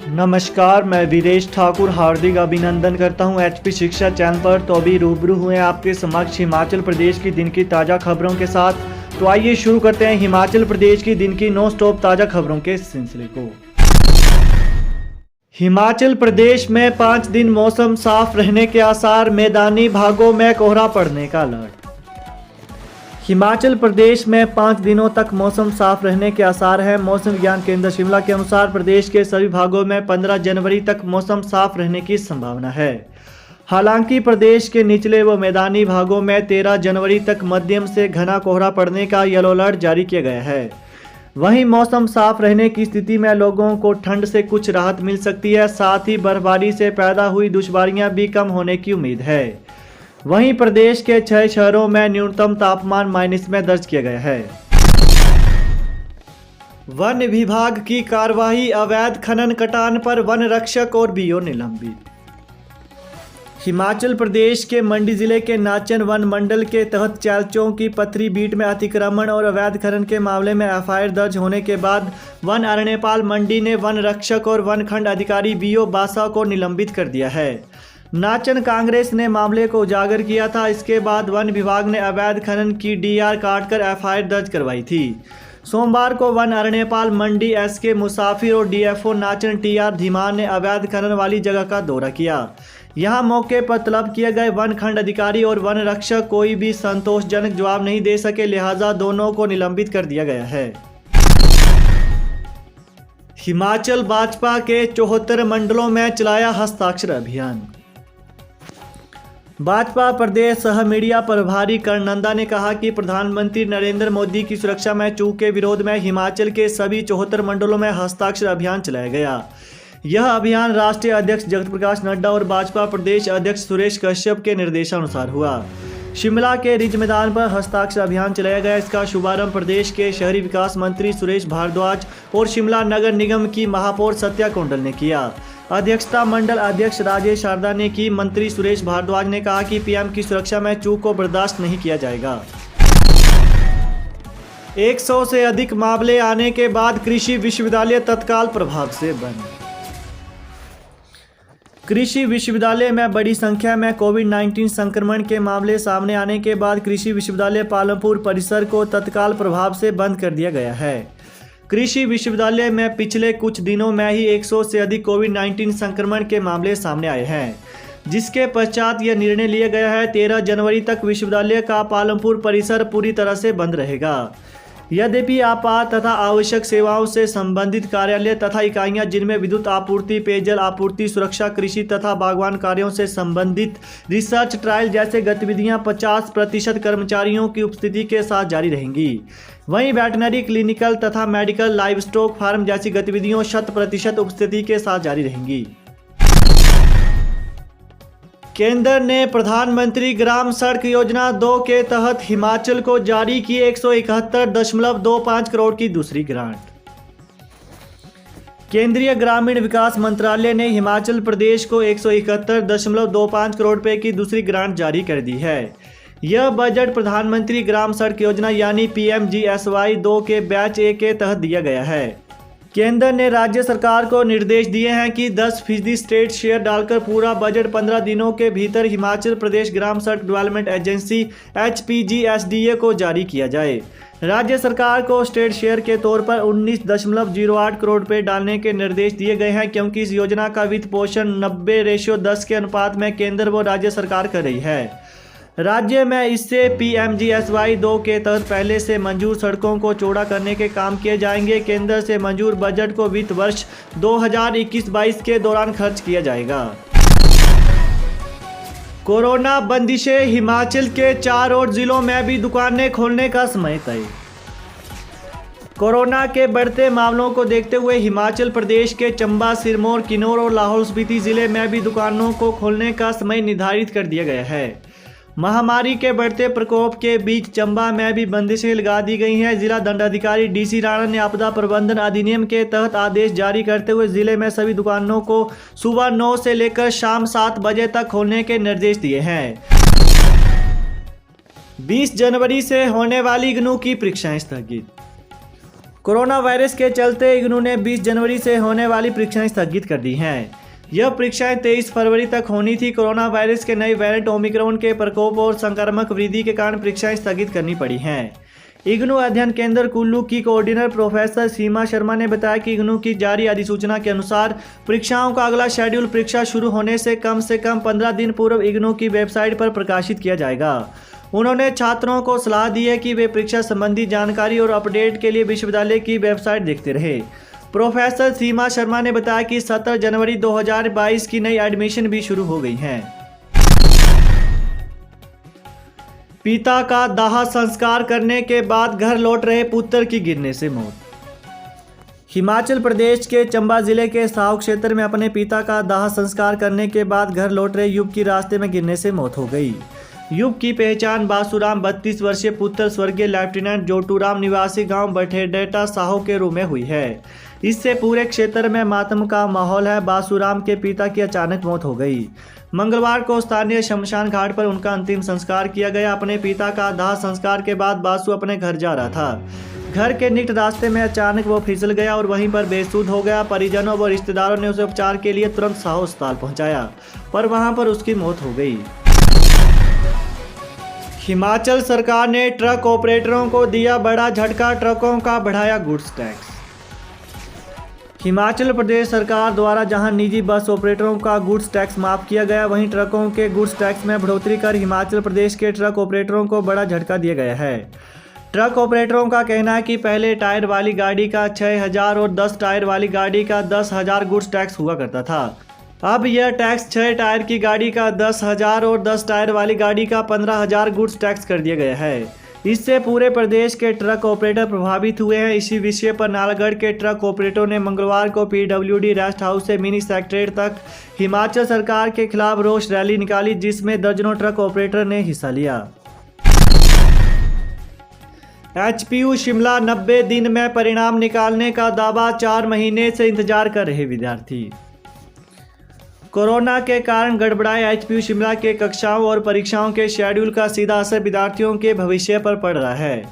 नमस्कार, मैं वीरेश ठाकुर हार्दिक अभिनंदन करता हूं एचपी शिक्षा चैनल पर। तो अभी रूबरू हुए आपके समक्ष हिमाचल प्रदेश की दिन की ताज़ा खबरों के साथ। तो आइए शुरू करते हैं हिमाचल प्रदेश की दिन की नॉन स्टॉप ताज़ा खबरों के सिलसिले को। हिमाचल प्रदेश में 5 दिन मौसम साफ रहने के आसार, मैदानी भागों में कोहरा पड़ने का अलर्ट। हिमाचल प्रदेश में 5 दिनों तक मौसम साफ रहने के आसार हैं। मौसम विज्ञान केंद्र शिमला के अनुसार प्रदेश के सभी भागों में 15 जनवरी तक मौसम साफ रहने की संभावना है। हालांकि प्रदेश के निचले व मैदानी भागों में 13 जनवरी तक मध्यम से घना कोहरा पड़ने का येलो अलर्ट जारी किया गया है। वहीं मौसम साफ रहने की स्थिति में लोगों को ठंड से कुछ राहत मिल सकती है। साथ ही बर्फबारी से पैदा हुई दुश्वारियां भी कम होने की उम्मीद है। वहीं प्रदेश के 6 शहरों में न्यूनतम तापमान माइनस में दर्ज किया गया है। वन विभाग की कार्रवाई, अवैध खनन कटान पर वन रक्षक और बीओ निलंबित। हिमाचल प्रदेश के मंडी जिले के नाचन वन मंडल के तहत चैलचों की पथरी बीट में अतिक्रमण और अवैध खनन के मामले में एफआईआर दर्ज होने के बाद वन अरण्यपाल मंडी ने वन रक्षक और वन खंड अधिकारी बीओ बासा को निलंबित कर दिया है। नाचन कांग्रेस ने मामले को उजागर किया था। इसके बाद वन विभाग ने अवैध खनन की डीआर काटकर एफआईआर दर्ज करवाई थी। सोमवार को वन अरण्यपाल मंडी एसके मुसाफिर और डीएफओ नाचन टीआर धीमान ने अवैध खनन वाली जगह का दौरा किया। यहां मौके पर तलब किए गए वन खंड अधिकारी और वन रक्षक कोई भी संतोषजनक जवाब नहीं दे सके, लिहाजा दोनों को निलंबित कर दिया गया है। हिमाचल भाजपा के 74 मंडलों में चलाया हस्ताक्षर अभियान। भाजपा प्रदेश सह मीडिया प्रभारी कर्ण नंदा ने कहा कि प्रधानमंत्री नरेंद्र मोदी की सुरक्षा में चूक के विरोध में हिमाचल के सभी 74 मंडलों में हस्ताक्षर अभियान चलाया गया। यह अभियान राष्ट्रीय अध्यक्ष जगत प्रकाश नड्डा और भाजपा प्रदेश अध्यक्ष सुरेश कश्यप के निर्देशानुसार हुआ। शिमला के रिज मैदान पर हस्ताक्षर अभियान चलाया गया। इसका शुभारंभ प्रदेश के शहरी विकास मंत्री सुरेश भारद्वाज और शिमला नगर निगम की महापौर सत्या कौंडल ने किया। अध्यक्षता मंडल अध्यक्ष राजेश शारदा ने की। मंत्री सुरेश भारद्वाज ने कहा कि पीएम की सुरक्षा में चूक को बर्दाश्त नहीं किया जाएगा। 100 से अधिक मामले आने के बाद कृषि विश्वविद्यालय तत्काल प्रभाव से बंद। कृषि विश्वविद्यालय में बड़ी संख्या में कोविड-19 संक्रमण के मामले सामने आने के बाद कृषि विश्वविद्यालय पालमपुर परिसर को तत्काल प्रभाव से बंद कर दिया गया है। कृषि विश्वविद्यालय में पिछले कुछ दिनों में ही 100 से अधिक कोविड-19 संक्रमण के मामले सामने आए हैं, जिसके पश्चात यह निर्णय लिया गया है 13 जनवरी तक विश्वविद्यालय का पालमपुर परिसर पूरी तरह से बंद रहेगा। यद्यपि आपात तथा आवश्यक सेवाओं से संबंधित कार्यालय तथा इकाइयां जिनमें विद्युत आपूर्ति, पेयजल आपूर्ति, सुरक्षा, कृषि तथा बागवान कार्यों से संबंधित रिसर्च ट्रायल जैसे गतिविधियां 50% कर्मचारियों की उपस्थिति के साथ जारी रहेंगी। वहीं वेटनरी, क्लिनिकल तथा मेडिकल, लाइव स्टॉक फार्म जैसी गतिविधियों 100% उपस्थिति के साथ जारी रहेंगी। केंद्र ने प्रधानमंत्री ग्राम सड़क योजना 2 के तहत हिमाचल को जारी की 171.25 करोड़ की दूसरी ग्रांट। केंद्रीय ग्रामीण विकास मंत्रालय ने हिमाचल प्रदेश को 171.25 करोड़ रुपए की दूसरी ग्रांट जारी कर दी है। यह बजट प्रधानमंत्री ग्राम सड़क योजना यानी PMGSY 2 के बैच ए के तहत दिया गया है। केंद्र ने राज्य सरकार को निर्देश दिए हैं कि 10% स्टेट शेयर डालकर पूरा बजट 15 दिनों के भीतर हिमाचल प्रदेश ग्राम सड़क डेवलपमेंट एजेंसी HPGSDA को जारी किया जाए। राज्य सरकार को स्टेट शेयर के तौर पर 19.08 करोड़ रुपए डालने के निर्देश दिए गए हैं, क्योंकि इस योजना का वित्त पोषण 90:10 के अनुपात में केंद्र व राज्य सरकार कर रही है। राज्य में इससे PMGSY 2 के तहत पहले से मंजूर सड़कों को चौड़ा करने के काम किए जाएंगे। केंद्र से मंजूर बजट को वित्त वर्ष 2021-22 के दौरान खर्च किया जाएगा। कोरोना बंदिशें, हिमाचल के 4 और जिलों में भी दुकानें खोलने का समय तय। कोरोना के बढ़ते मामलों को देखते हुए हिमाचल प्रदेश के चंबा, सिरमौर, किन्नौर और लाहौल स्पीति जिले में भी दुकानों को खोलने का समय निर्धारित कर दिया गया है। महामारी के बढ़ते प्रकोप के बीच चंबा में भी बंदिशें लगा दी गई हैं। जिला दंडाधिकारी DC राणा ने आपदा प्रबंधन अधिनियम के तहत आदेश जारी करते हुए जिले में सभी दुकानों को सुबह 9 से लेकर शाम 7 बजे तक खोलने के निर्देश दिए हैं। 20 जनवरी से होने वाली इग्नू की परीक्षाएं स्थगित। कोरोना वायरस के चलते इग्नू ने 20 जनवरी से होने वाली परीक्षाएं स्थगित कर दी हैं। यह परीक्षाएं 23 फरवरी तक होनी थी। कोरोना वायरस के नए वेरिएंट ओमिक्रॉन के प्रकोप और संक्रामक वृद्धि के कारण परीक्षाएं स्थगित करनी पड़ी हैं। इग्नू अध्ययन केंद्र कुल्लू की कोऑर्डिनेटर प्रोफेसर सीमा शर्मा ने बताया कि इग्नू की जारी अधिसूचना के अनुसार परीक्षाओं का अगला शेड्यूल परीक्षा शुरू होने से कम 15 दिन पूर्व इग्नू की वेबसाइट पर प्रकाशित किया जाएगा। उन्होंने छात्रों को सलाह दी है कि वे परीक्षा संबंधी जानकारी और अपडेट के लिए विश्वविद्यालय की वेबसाइट देखते रहे। प्रोफेसर सीमा शर्मा ने बताया कि 17 जनवरी 2022 की नई एडमिशन भी शुरू हो गई हैं। पिता का दाह संस्कार करने के बाद घर लौट रहे पुत्र की गिरने से मौत। हिमाचल प्रदेश के चंबा जिले के साहू क्षेत्र में अपने पिता का दाह संस्कार करने के बाद घर लौट रहे युवक की रास्ते में गिरने से मौत हो गई। युवक की पहचान बासुराम 32 वर्षीय पुत्र स्वर्गीय लेफ्टिनेंट जोटूराम निवासी गांव बठेडेटा साहू के रूप में हुई है। इससे पूरे क्षेत्र में मातम का माहौल है। बासुराम के पिता की अचानक मौत हो गई। मंगलवार को स्थानीय शमशान घाट पर उनका अंतिम संस्कार किया गया। अपने पिता का दाह संस्कार के बाद बासु अपने घर जा रहा था। घर के निकट रास्ते में अचानक वो फिसल गया और वहीं पर बेसुध हो गया। परिजनों व रिश्तेदारों ने उसे उपचार के लिए तुरंत साहू अस्पताल पहुंचाया, पर वहां पर उसकी मौत हो गई। हिमाचल सरकार ने ट्रक ऑपरेटरों को दिया बड़ा झटका, ट्रकों का बढ़ाया गुड्स टैक्स। हिमाचल प्रदेश सरकार द्वारा जहां निजी बस ऑपरेटरों का गुड्स टैक्स माफ किया गया, वहीं ट्रकों के गुड्स टैक्स में बढ़ोतरी कर हिमाचल प्रदेश के ट्रक ऑपरेटरों को बड़ा झटका दिया गया है। ट्रक ऑपरेटरों का कहना है कि पहले टायर वाली गाड़ी का 6,000 और 10 टायर वाली गाड़ी का 10,000 गुड्स टैक्स हुआ करता था। अब यह टैक्स 6 टायर की गाड़ी का 10,000 और 10 टायर वाली गाड़ी का 15,000 गुड्स टैक्स कर दिया गया है। इससे पूरे प्रदेश के ट्रक ऑपरेटर प्रभावित हुए हैं। इसी विषय पर नालागढ़ के ट्रक ऑपरेटरों ने मंगलवार को PWD रेस्ट हाउस से मिनी सेक्रेटरीट तक हिमाचल सरकार के खिलाफ रोष रैली निकाली, जिसमें दर्जनों ट्रक ऑपरेटर ने हिस्सा लिया। HPU शिमला 90 दिन में परिणाम निकालने का दावा, 4 महीने से इंतजार कर रहे विद्यार्थी। कोरोना के कारण गड़बड़ाए HPU शिमला के कक्षाओं और परीक्षाओं के शेड्यूल का सीधा असर विद्यार्थियों के भविष्य पर पड़ रहा है।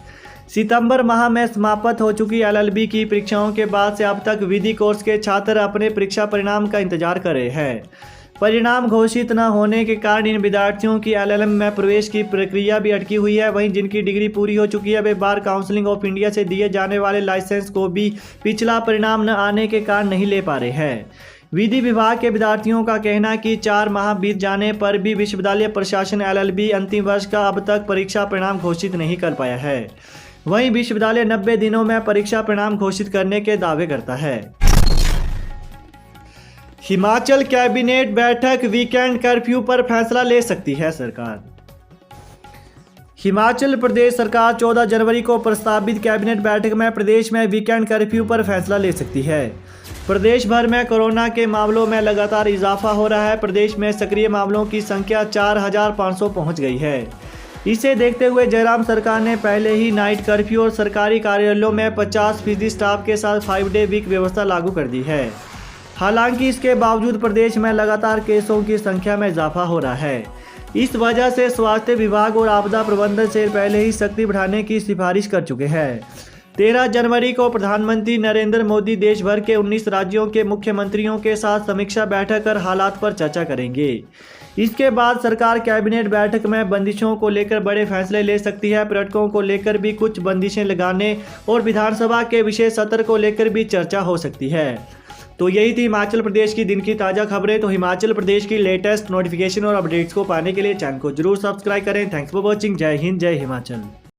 सितंबर माह में समाप्त हो चुकी LLB की परीक्षाओं के बाद से अब तक विधि कोर्स के छात्र अपने परीक्षा परिणाम का इंतजार कर रहे हैं। परिणाम घोषित न होने के कारण इन विद्यार्थियों की LLM में प्रवेश की प्रक्रिया भी अटकी हुई है। वहीं जिनकी डिग्री पूरी हो चुकी है, वे बार काउंसिलिंग ऑफ इंडिया से दिए जाने वाले लाइसेंस को भी पिछला परिणाम न आने के कारण नहीं ले पा रहे हैं। विधि विभाग के विद्यार्थियों का कहना है कि 4 माह बीत जाने पर भी विश्वविद्यालय प्रशासन LLB अंतिम वर्ष का अब तक परीक्षा परिणाम घोषित नहीं कर पाया है। वहीं विश्वविद्यालय 90 दिनों में परीक्षा परिणाम घोषित करने के दावे करता है। हिमाचल कैबिनेट बैठक, वीकेंड कर्फ्यू पर फैसला ले सकती है सरकार। हिमाचल प्रदेश सरकार 14 जनवरी को प्रस्तावित कैबिनेट बैठक में प्रदेश में वीकेंड कर्फ्यू पर फैसला ले सकती है। प्रदेश भर में कोरोना के मामलों में लगातार इजाफा हो रहा है। प्रदेश में सक्रिय मामलों की संख्या 4,500 पहुंच गई है। इसे देखते हुए जयराम सरकार ने पहले ही नाइट कर्फ्यू और सरकारी कार्यालयों में 50% स्टाफ के साथ 5 डे वीक व्यवस्था लागू कर दी है। हालांकि इसके बावजूद प्रदेश में लगातार केसों की संख्या में इजाफा हो रहा है। इस वजह से स्वास्थ्य विभाग और आपदा प्रबंधन से पहले ही सख्ती बढ़ाने की सिफारिश कर चुके हैं। 13 जनवरी को प्रधानमंत्री नरेंद्र मोदी देश भर के 19 राज्यों के मुख्यमंत्रियों के साथ समीक्षा बैठक कर हालात पर चर्चा करेंगे। इसके बाद सरकार कैबिनेट बैठक में बंदिशों को लेकर बड़े फैसले ले सकती है। पर्यटकों को लेकर भी कुछ बंदिशें लगाने और विधानसभा के विशेष सत्र को लेकर भी चर्चा हो सकती है। तो यही थी हिमाचल प्रदेश की दिन की ताज़ा खबरें। तो हिमाचल प्रदेश की लेटेस्ट नोटिफिकेशन और अपडेट्स को पाने के लिए चैनल को जरूर सब्सक्राइब करें। Thanks for watching. जय हिंद, जय हिमाचल।